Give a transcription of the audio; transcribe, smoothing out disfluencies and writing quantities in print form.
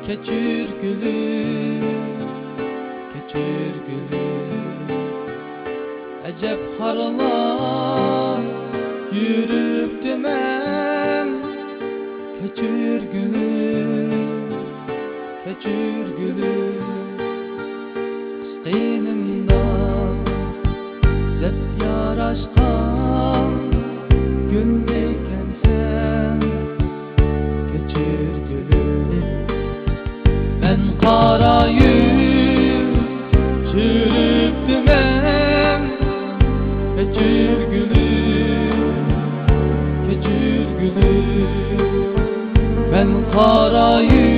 Keçir gülüm, keçir gülüm. Ecep harlar yürüptüm ben. Keçir gülüm, keçir gülüm. Kısqinimdan zep yaraşkan güldeyken sen. Keçir gülüm. Ben kara yüz sürüptüm ben. Keçir gülüm, keçir gülüm. Ben kara yüz